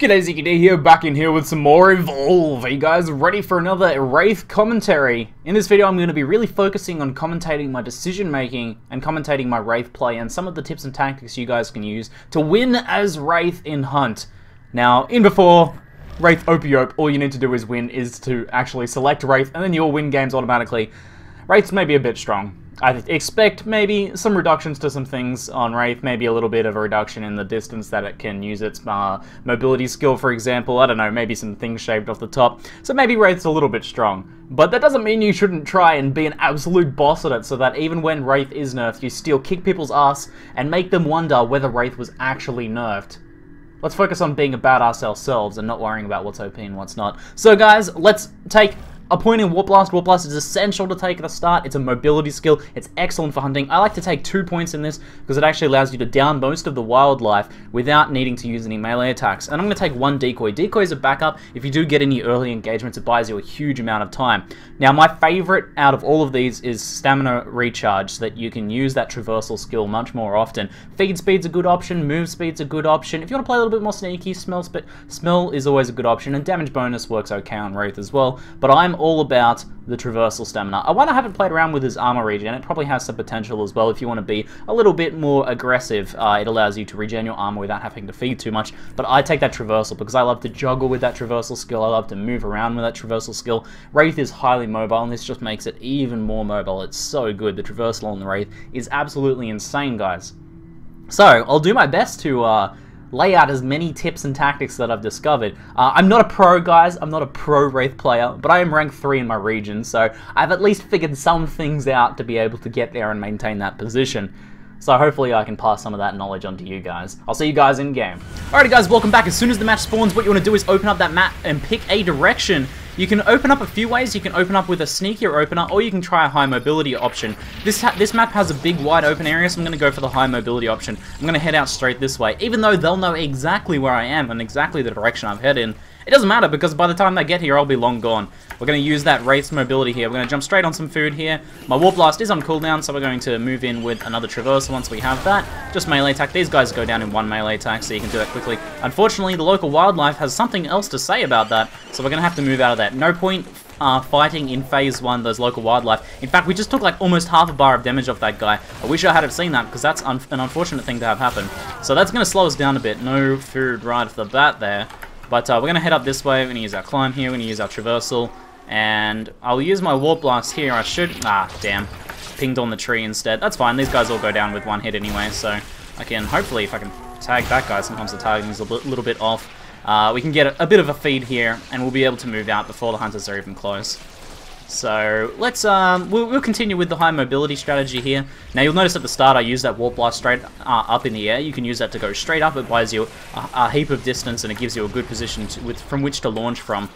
G'day, ZiggyD here, back in here with some more Evolve. Are you guys ready for another WRAITH commentary? In this video I'm going to be really focusing on commentating my decision making and commentating my WRAITH play and some of the tips and tactics you guys can use to win as WRAITH in Hunt. Now, in before WRAITH Opiope, all you need to do is win is to actually select WRAITH and then you'll win games automatically. WRAITH's maybe a bit strong. I expect maybe some reductions to some things on WRAITH, maybe a little bit of a reduction in the distance that it can use its mobility skill, for example. I don't know, maybe some things shaved off the top. So maybe WRAITH's a little bit strong. But that doesn't mean you shouldn't try and be an absolute boss at it, so that even when WRAITH is nerfed, you still kick people's ass and make them wonder whether WRAITH was actually nerfed. Let's focus on being a badass ourselves and not worrying about what's OP and what's not. So guys, let's take a point in Warp Blast. Warp Blast is essential to take at the start. It's a mobility skill. It's excellent for hunting. I like to take 2 points in this because it actually allows you to down most of the wildlife without needing to use any melee attacks. And I'm going to take 1 decoy. Decoy is a backup. If you do get any early engagements, it buys you a huge amount of time. Now, my favorite out of all of these is stamina recharge, so that you can use that traversal skill much more often. Feed speed's a good option. Move speed's a good option. If you want to play a little bit more sneaky, smell is always a good option. And damage bonus works okay on WRAITH as well. But I'm all about the traversal stamina. I haven't played around with his armor regen. It probably has some potential as well if you want to be a little bit more aggressive. It allows you to regen your armor without having to feed too much. But I take that traversal because I love to juggle with that traversal skill. I love to move around with that traversal skill. WRAITH is highly mobile, and this just makes it even more mobile. It's so good. The traversal on the WRAITH is absolutely insane, guys. So I'll do my best to lay out as many tips and tactics that I've discovered. I'm not a pro, guys. I'm not a pro WRAITH player, but I am ranked 3 in my region, so I've at least figured some things out to be able to get there and maintain that position. So hopefully I can pass some of that knowledge on to you guys. I'll see you guys in game. Alrighty guys, welcome back. As soon as the match spawns, what you want to do is open up that map and pick a direction. You can open up a few ways. You can open up with a sneakier opener, or you can try a high mobility option. This map has a big wide open area, so I'm going to go for the high mobility option. I'm going to head out straight this way, even though they'll know exactly where I am and exactly the direction I've headed in. It doesn't matter, because by the time they get here, I'll be long gone. We're going to use that WRAITH's mobility here. We're going to jump straight on some food here. My Warp Blast is on cooldown, so we're going to move in with another traversal once we have that. Just melee attack. These guys go down in 1 melee attack, so you can do that quickly. Unfortunately, the local wildlife has something else to say about that, so we're going to have to move out of that. No point fighting in phase 1 those local wildlife. In fact, we just took like almost half a bar of damage off that guy. I wish I had seen that, because that's an unfortunate thing to have happen. So that's going to slow us down a bit. No food right off the bat there. But we're going to head up this way. We're going to use our climb here. We're going to use our traversal. And I'll use my Warp Blast here. I should... Ah, damn. Pinged on the tree instead. That's fine. These guys all go down with 1 hit anyway. So I can... Hopefully, if I can tag that guy. Sometimes the tagging is a little bit off. We can get a bit of a feed here. And we'll be able to move out before the hunters are even close. So let's... We'll continue with the high mobility strategy here. Now you'll notice at the start I used that Warp Blast straight up in the air. You can use that to go straight up. It buys you a heap of distance, and it gives you a good position from which to launch from.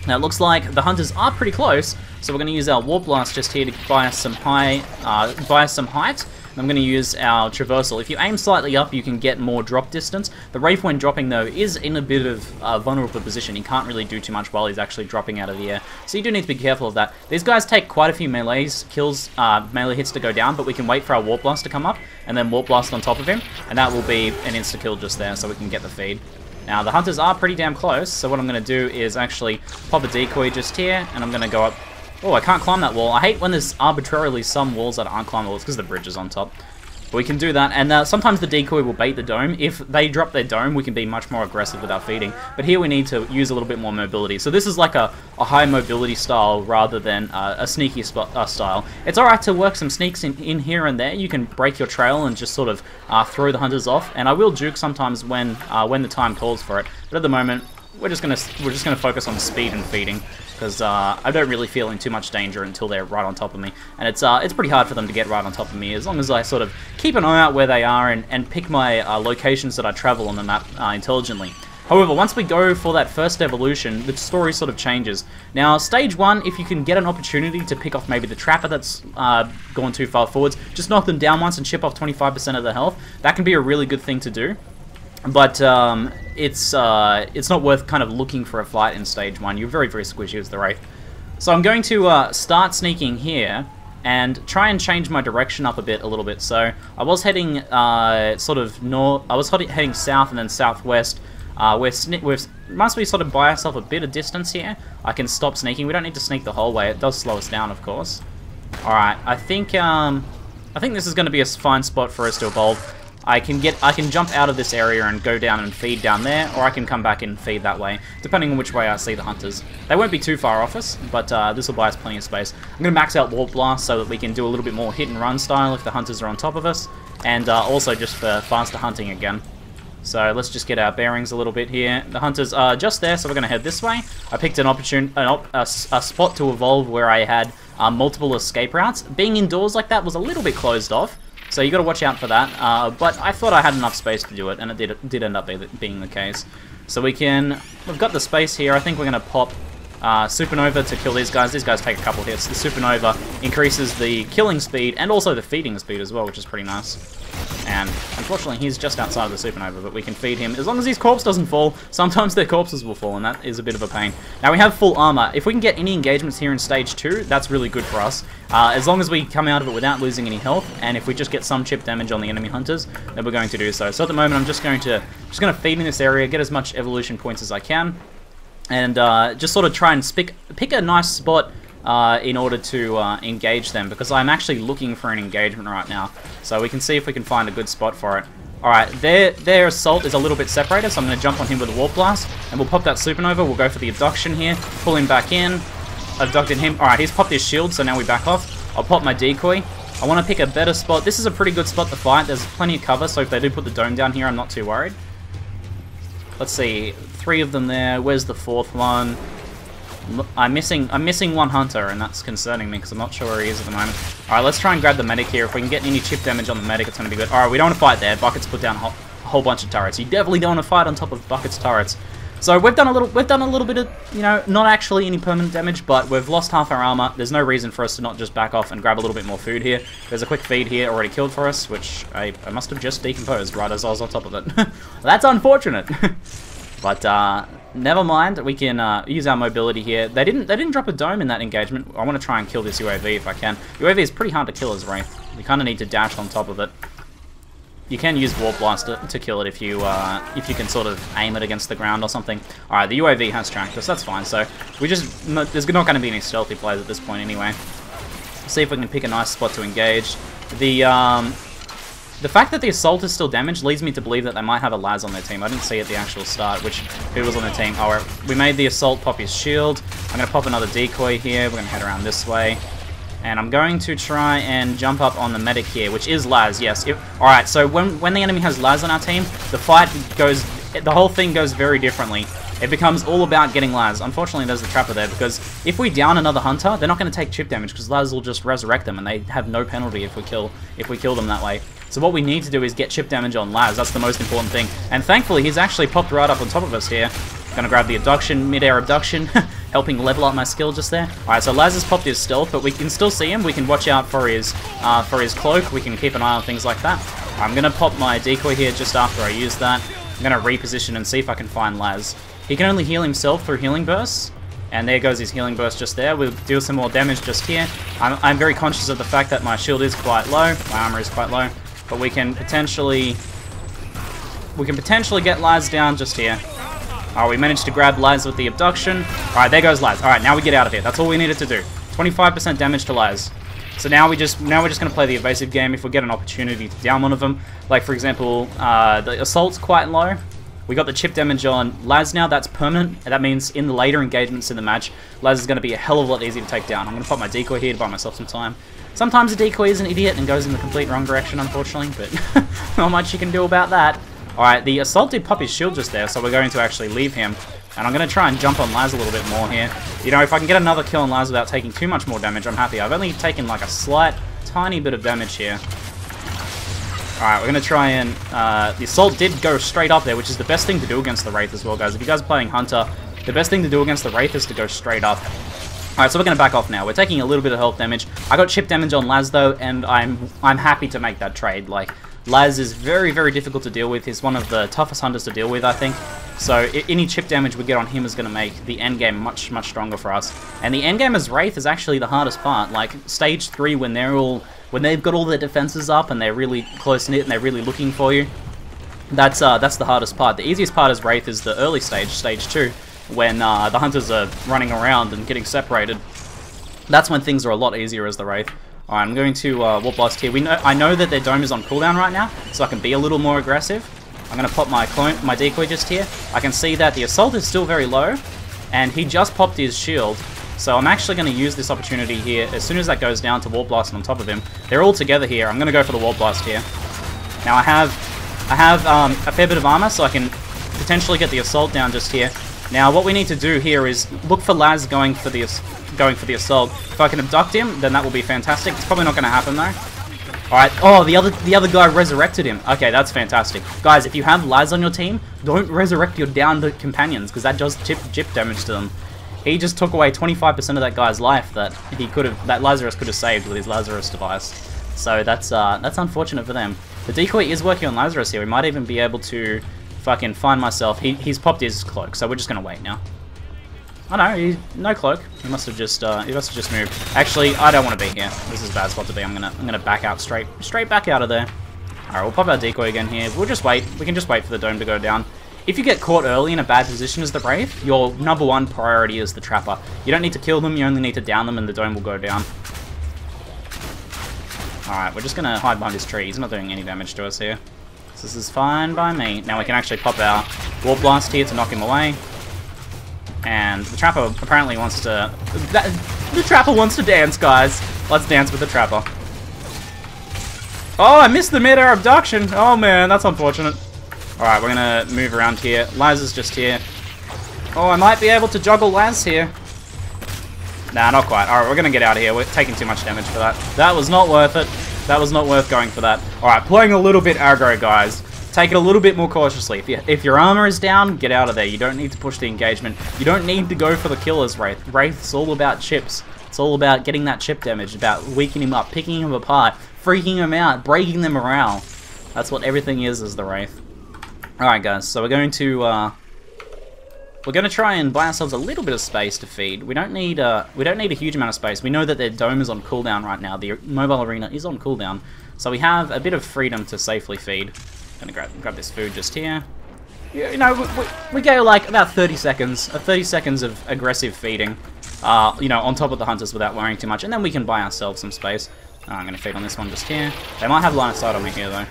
Now it looks like the hunters are pretty close, so we're going to use our Warp Blast just here to buy us some height. And I'm going to use our traversal. If you aim slightly up, you can get more drop distance. The WRAITH, when dropping though, is in a bit of a vulnerable position. He can't really do too much while he's actually dropping out of the air, so you do need to be careful of that. These guys take quite a few melee hits to go down, but we can wait for our Warp Blast to come up, and then Warp Blast on top of him, and that will be an insta-kill just there, so we can get the feed. Now, the hunters are pretty damn close, so what I'm going to do is actually pop a decoy just here, and I'm going to go up. Oh, I can't climb that wall. I hate when there's arbitrarily some walls that aren't climbable. It's because the bridge is on top. But we can do that, and sometimes the decoy will bait the dome. If they drop their dome, we can be much more aggressive with our feeding. But here we need to use a little bit more mobility. So this is like a high mobility style rather than a sneaky style. It's alright to work some sneaks in here and there. You can break your trail and just sort of throw the hunters off. And I will juke sometimes when the time calls for it. But at the moment, we're just gonna focus on speed and feeding, because I don't really feel in too much danger until they're right on top of me, and it's pretty hard for them to get right on top of me, as long as I sort of keep an eye out where they are and pick my locations that I travel on the map intelligently. However, once we go for that first evolution, the story sort of changes. Now, stage 1, if you can get an opportunity to pick off maybe the trapper that's gone too far forwards, just knock them down once and chip off 25% of their health. That can be a really good thing to do. But it's not worth kind of looking for a fight in stage 1. You're very, very squishy as the WRAITH. So I'm going to start sneaking here and try and change my direction up a little bit. So I was heading sort of north. I was heading south and then southwest We're must we sort of buy ourselves a bit of distance here. I can stop sneaking. We don't need to sneak the whole way. It does slow us down, of course. Alright, I think this is going to be a fine spot for us to evolve. I can jump out of this area and go down and feed down there, or I can come back and feed that way, depending on which way I see the hunters. They won't be too far off us, but this will buy us plenty of space. I'm going to max out Warp Blast so that we can do a little bit more hit and run style if the hunters are on top of us, and also just for faster hunting again. So let's just get our bearings a little bit here. The hunters are just there, so we're going to head this way. I picked a spot to evolve where I had multiple escape routes. Being indoors like that was a little bit closed off, so you got to watch out for that. But I thought I had enough space to do it, and it did end up being the case. So we've got the space here. I think we're going to pop Supernova to kill these guys. These guys take a couple hits. The Supernova increases the killing speed and also the feeding speed as well, which is pretty nice. And unfortunately, he's just outside of the Supernova, but we can feed him. As long as his corpse doesn't fall, sometimes their corpses will fall, and that is a bit of a pain. Now, we have full armor. If we can get any engagements here in Stage 2, that's really good for us. As long as we come out of it without losing any health, and if we just get some chip damage on the enemy hunters, then we're going to do so. So at the moment, I'm just going to feed in this area, get as much evolution points as I can, and just sort of try and pick a nice spot in order to engage them, because I'm actually looking for an engagement right now. So we can see if we can find a good spot for it. Alright, their assault is a little bit separated, so I'm going to jump on him with a Warp Blast, and we'll pop that Supernova. We'll go for the abduction here, pull him back in, abducted him. Alright, he's popped his shield, so now we back off. I'll pop my decoy. I want to pick a better spot. This is a pretty good spot to fight. There's plenty of cover, so if they do put the dome down here, I'm not too worried. Let's see, 3 of them there. Where's the 4th one? I'm missing one hunter, and that's concerning me because I'm not sure where he is at the moment. Alright, let's try and grab the medic here. If we can get any chip damage on the medic, it's going to be good. Alright, we don't want to fight there. Bucket's put down a whole bunch of turrets. You definitely don't want to fight on top of Bucket's turrets. So we've done a little bit of, you know, not actually any permanent damage, but we've lost half our armor. There's no reason for us to not just back off and grab a little bit more food here. There's a quick feed here already killed for us, which I must have just decomposed right as I was on top of it. That's unfortunate. But never mind, we can use our mobility here. They didn't drop a dome in that engagement. I want to try and kill this UAV if I can. UAV is pretty hard to kill as Wraith. You kind of need to dash on top of it. You can use Warp Blast to kill it if you can sort of aim it against the ground or something. Alright, the UAV has tracked us, that's fine. So there's not going to be any stealthy plays at this point anyway. See if we can pick a nice spot to engage. The fact that the assault is still damaged leads me to believe that they might have a Laz on their team. I didn't see at the actual start who was on their team. Oh, we made the assault pop his shield. I'm going to pop another decoy here. We're going to head around this way. And I'm going to try and jump up on the medic here, which is Laz, yes. Alright, so when the enemy has Laz on our team, the whole thing goes very differently. It becomes all about getting Laz. Unfortunately, there's the trapper there, because if we down another hunter, they're not going to take chip damage, because Laz will just resurrect them, and they have no penalty if we kill them that way. So what we need to do is get chip damage on Laz. That's the most important thing. And thankfully, he's actually popped right up on top of us here. Gonna grab the abduction, mid-air abduction, helping level up my skill just there. Alright, so Laz has popped his stealth, but we can still see him. We can watch out for his cloak. We can keep an eye on things like that. I'm gonna pop my decoy here just after I use that. I'm gonna reposition and see if I can find Laz. He can only heal himself through healing bursts. And there goes his healing burst just there. We'll deal some more damage just here. I'm very conscious of the fact that my shield is quite low. My armor is quite low. But we can potentially get Laz down just here. Alright, we managed to grab Laz with the abduction. Alright, there goes Laz. Alright, now we get out of here. That's all we needed to do. 25% damage to Laz. So now we're just going to play the evasive game if we get an opportunity to down one of them. Like, for example, the assault's quite low. We got the chip damage on Laz now. That's permanent. That means in the later engagements in the match, Laz is going to be a hell of a lot easier to take down. I'm going to pop my decoy here to buy myself some time. Sometimes a decoy is an idiot and goes in the complete wrong direction, unfortunately, but not much you can do about that. Alright, the assault did pop his shield just there, so we're going to actually leave him. And I'm going to try and jump on Laz a little bit more here. You know, if I can get another kill on Laz without taking too much more damage, I'm happy. I've only taken like a slight, tiny bit of damage here. Alright, we're going to try and... the assault did go straight up there, which is the best thing to do against the Wraith as well, guys. If you guys are playing Hunter, the best thing to do against the Wraith is to go straight up. Alright, so we're going to back off now. We're taking a little bit of health damage. I got chip damage on Laz, though, and I'm happy to make that trade. Like, Laz is very, very difficult to deal with. He's one of the toughest hunters to deal with, I think. So any chip damage we get on him is going to make the endgame much, much stronger for us. And the endgame as Wraith is actually the hardest part. Like, Stage 3, when they've got all their defenses up and they're really close-knit and they're really looking for you, That's the hardest part. The easiest part is Wraith is the early stage, stage 2, when the hunters are running around and getting separated. That's when things are a lot easier as the Wraith. Alright, I'm going to Warp Blast here. I know that their dome is on cooldown right now, so I can be a little more aggressive. I'm going to pop my decoy just here. I can see that the Assault is still very low, and he just popped his shield. So I'm actually going to use this opportunity here. As soon as that goes down to Warp Blast on top of him, they're all together here. I'm going to go for the Warp Blast here. Now I have a fair bit of armor, so I can potentially get the Assault down just here. Now what we need to do here is look for Laz going for the Assault. If I can abduct him, then that will be fantastic. It's probably not going to happen though. Alright, oh, the other guy resurrected him. Okay, that's fantastic. Guys, if you have Laz on your team, don't resurrect your downed companions, because that does chip damage to them. He just took away 25% of that guy's life that Lazarus could have saved with his Lazarus device. So that's unfortunate for them. The decoy is working on Lazarus here. We might even be able to fucking find myself. He's popped his cloak, so we're just gonna wait now. Oh no, no cloak. He must have just moved. Actually, I don't want to be here. This is a bad spot to be. I'm gonna back out straight back out of there. Alright, we'll pop our decoy again here. We'll just wait. We can just wait for the dome to go down. If you get caught early in a bad position as the Wraith, your #1 priority is the Trapper. You don't need to kill them, you only need to down them and the dome will go down. Alright, we're just gonna hide behind this tree. He's not doing any damage to us here. So this is fine by me. Now we can actually pop our Warp Blast here to knock him away. And the Trapper apparently wants to... The Trapper wants to dance, guys. Let's dance with the Trapper. Oh, I missed the mid-air abduction. Oh man, that's unfortunate. Alright, we're gonna move around here. Laz is just here. Oh, I might be able to juggle Laz here. Nah, not quite. Alright, we're gonna get out of here. We're taking too much damage for that. That was not worth it. That was not worth going for that. Alright, playing a little bit aggro, guys. Take it a little bit more cautiously. If your armor is down, get out of there. You don't need to push the engagement. You don't need to go for the killer's Wraith. Wraith's all about chips. It's all about getting that chip damage, about weakening him up, picking him apart, freaking him out, breaking their morale. That's what everything is as the Wraith. Alright guys, so we're going to try and buy ourselves a little bit of space to feed. We don't need a huge amount of space. We know that their dome is on cooldown right now. The mobile arena is on cooldown. So we have a bit of freedom to safely feed. Gonna grab this food just here. You know, we go like about 30 seconds. 30 seconds of aggressive feeding. You know, on top of the hunters without worrying too much. And then we can buy ourselves some space. I'm gonna feed on this one just here. They might have line of sight on me here though.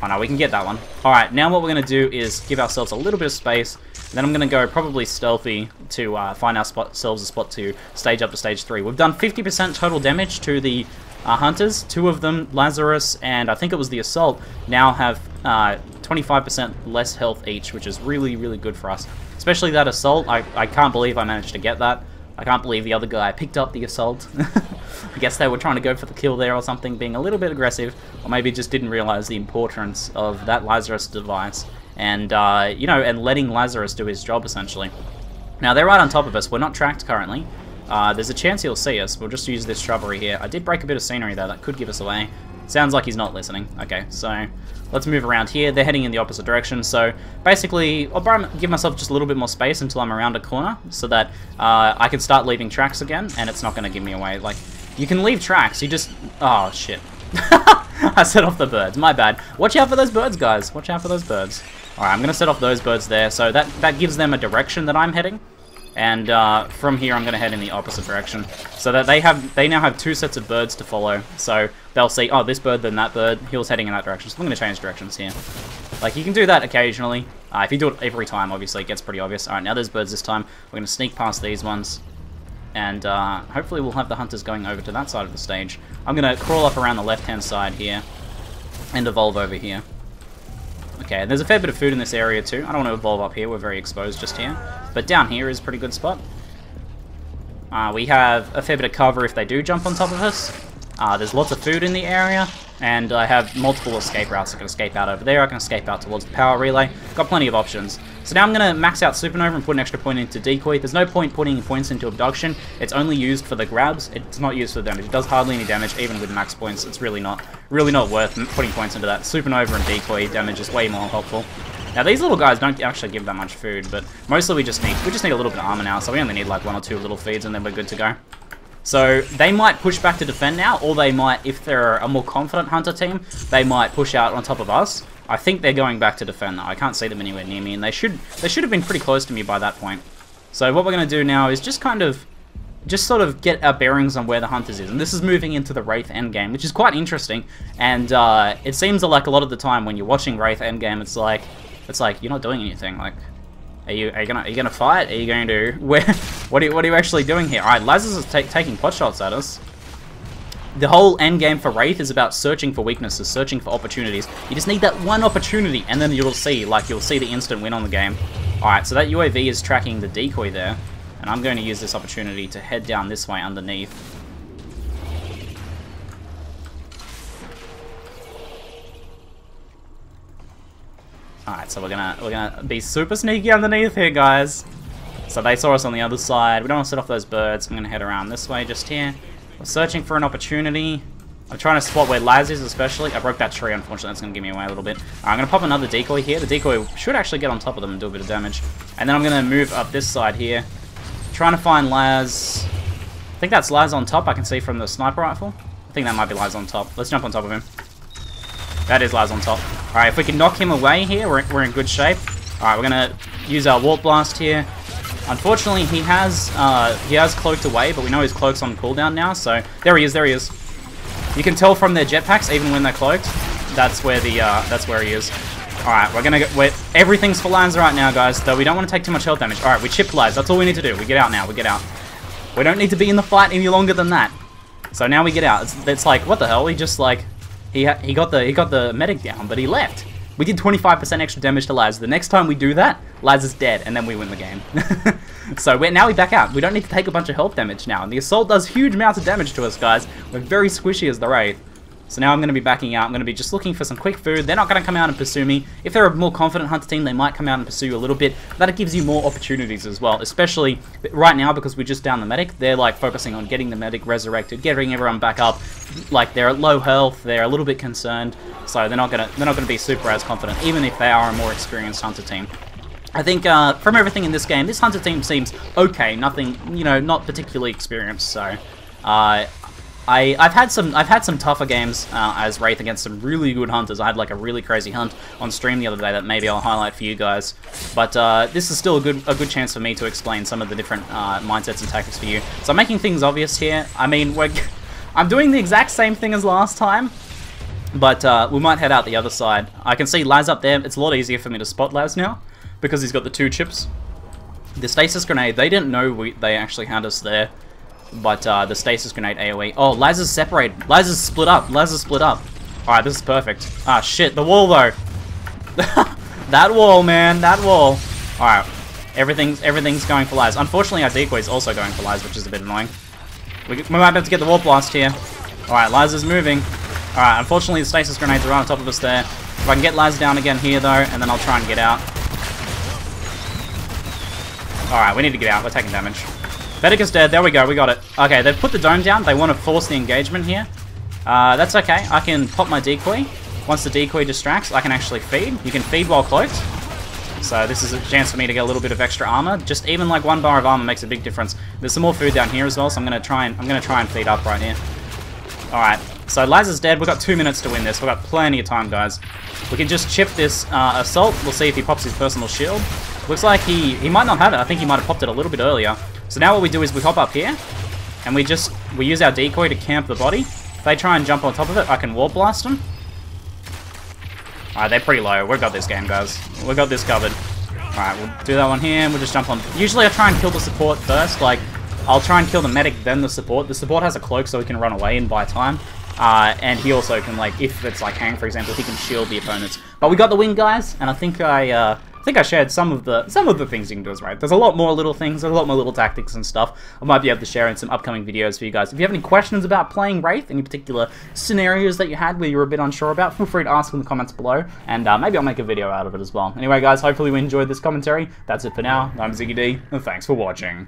Oh no, we can get that one. Alright, now what we're going to do is give ourselves a little bit of space. Then I'm going to go probably stealthy to find ourselves a spot to stage up to stage 3. We've done 50% total damage to the hunters. 2 of them, Lazarus and I think it was the Assault, now have 25% less health each, which is really, really good for us. Especially that Assault. I can't believe I managed to get that. I can't believe the other guy picked up the Assault. I guess they were trying to go for the kill there or something, being a little bit aggressive, or maybe just didn't realize the importance of that Lazarus device, and, you know, and letting Lazarus do his job, essentially. Now, they're right on top of us. We're not tracked currently. There's a chance he'll see us. We'll just use this shrubbery here. I did break a bit of scenery, though. That could give us away. Sounds like he's not listening. Okay, so let's move around here. They're heading in the opposite direction, so basically I'll give myself just a little bit more space until I'm around a corner so that I can start leaving tracks again, and it's not going to give me away. Like, you can leave tracks, you just... Oh, shit. I set off the birds, my bad. Watch out for those birds, guys. Watch out for those birds. Alright, I'm going to set off those birds there, so that gives them a direction that I'm heading. And from here I'm going to head in the opposite direction, so that they now have 2 sets of birds to follow. So they'll see, oh, this bird, then that bird. He was heading in that direction, so I'm going to change directions here. Like, you can do that occasionally. If you do it every time, obviously, it gets pretty obvious. Alright, now there's birds this time. We're going to sneak past these ones. And hopefully we'll have the hunters going over to that side of the stage. I'm going to crawl up around the left-hand side here and evolve over here. Okay, there's a fair bit of food in this area too. I don't want to evolve up here, we're very exposed just here. But down here is a pretty good spot. We have a fair bit of cover if they do jump on top of us. There's lots of food in the area, and I have multiple escape routes. I can escape out over there, I can escape out towards the power relay. Got plenty of options. So now I'm going to max out Supernova and put an extra point into Decoy. There's no point putting points into Abduction. It's only used for the grabs. It's not used for the damage. It does hardly any damage, even with max points. It's really not worth putting points into that. Supernova and Decoy damage is way more helpful. Now these little guys don't actually give that much food, but mostly we just need a little bit of armor now, so we only need like 1 or 2 little feeds and then we're good to go. So they might push back to defend now, or they might, if they're a more confident hunter team, they might push out on top of us. I think they're going back to defend though. I can't see them anywhere near me, and they should have been pretty close to me by that point. So what we're going to do now is just sort of get our bearings on where the Hunters is. And this is moving into the Wraith endgame, which is quite interesting. And it seems like a lot of the time when you're watching Wraith endgame, it's like you're not doing anything. Like, are you gonna fight? Are you going to what are you actually doing here? All right, Lazarus is taking pot shots at us. The whole endgame for Wraith is about searching for weaknesses, searching for opportunities. You just need that one opportunity, and then you'll see the instant win on the game. All right, so that UAV is tracking the decoy there. And I'm going to use this opportunity to head down this way underneath. Alright, so we're gonna be super sneaky underneath here, guys. So they saw us on the other side. We don't want to set off those birds. I'm gonna head around this way just here. We're searching for an opportunity. I'm trying to spot where Laz is, especially. I broke that tree, unfortunately. That's going to give me away a little bit. I'm going to pop another decoy here. The decoy should actually get on top of them and do a bit of damage. And then I'm going to move up this side here. Trying to find Laz. I think that's Laz on top. I can see from the sniper rifle. I think that might be Laz on top. Let's jump on top of him. That is Laz on top. Alright, if we can knock him away here, we're in good shape. Alright, we're going to use our warp blast here. Unfortunately, he has cloaked away, but we know his cloak's on cooldown now, so there he is, there he is. You can tell from their jetpacks, even when they're cloaked, that's where he is. Alright, we're gonna get, everything's for Laz right now, guys, though we don't want to take too much health damage. Alright, we chipped Laz, that's all we need to do. We get out now, we get out. We don't need to be in the fight any longer than that. So now we get out. It's like, what the hell, he just like, he got the medic down, but he left. We did 25% extra damage to Laz. The next time we do that, Laz is dead, and then we win the game. So now we back out. We don't need to take a bunch of health damage now. And the Assault does huge amounts of damage to us, guys. We're very squishy as the Wraith. So now I'm going to be backing out. I'm going to be just looking for some quick food. They're not going to come out and pursue me. If they're a more confident hunter team, they might come out and pursue you a little bit. That gives you more opportunities as well, especially right now because we're just down the medic. They're like focusing on getting the medic resurrected, getting everyone back up. Like they're at low health, they're a little bit concerned, so they're not gonna be super as confident, even if they are a more experienced hunter team. I think from everything in this game, this hunter team seems okay. Nothing, not particularly experienced. So I've had some tougher games as Wraith against some really good hunters. I had like a really crazy hunt on stream the other day that maybe I'll highlight for you guys. But this is still a good chance for me to explain some of the different mindsets and tactics for you. So I'm making things obvious here. I mean, I'm doing the exact same thing as last time, but we might head out the other side. I can see Laz up there. It's a lot easier for me to spot Laz now because he's got the 2 chips. The stasis grenade, they didn't know they actually had us there. But the stasis grenade AoE. Oh, Laz is separated. Laz is split up. Laz is split up. Alright, this is perfect. Ah, shit. The wall, though. That wall, man. That wall. Alright. Everything's going for Laz. Unfortunately, our decoy is also going for Laz, which is a bit annoying. We might be able to get the warp blast here. Alright, Laz is moving. Alright, unfortunately, the stasis grenades are right on top of us there. If I can get Laz down again here, though, and then I'll try and get out. Alright, we need to get out. We're taking damage. Medic is dead. There we go. We got it. Okay, they've put the dome down. They want to force the engagement here. That's okay. I can pop my decoy. Once the decoy distracts, I can actually feed. You can feed while cloaked. So this is a chance for me to get a little bit of extra armor. Just even like 1 bar of armor makes a big difference. There's some more food down here as well, so I'm gonna try and feed up right here. Alright, so Laz is dead. We've got 2 minutes to win this. We've got plenty of time, guys. We can just chip this assault. We'll see if he pops his personal shield. Looks like he might not have it. I think he might have popped it a little bit earlier. So now what we do is we hop up here, and we use our decoy to camp the body. If they try and jump on top of it, I can warp blast them. Alright, they're pretty low. We've got this game, guys. We've got this covered. Alright, we'll do that one here, and we'll just jump on. Usually I try and kill the support first. Like, I'll try and kill the medic, then the support. The support has a cloak so he can run away and buy time. And he also can, like, if it's like Hang, for example, he can shield the opponents. But we got the win, guys, and I think I shared some of the things you can do as Wraith. There's a lot more little things, there's a lot more little tactics and stuff. I might be able to share in some upcoming videos for you guys. If you have any questions about playing Wraith, any particular scenarios that you had where you were a bit unsure about, feel free to ask in the comments below, and maybe I'll make a video out of it as well. Anyway, guys, hopefully you enjoyed this commentary. That's it for now. I'm ZiggyD, and thanks for watching.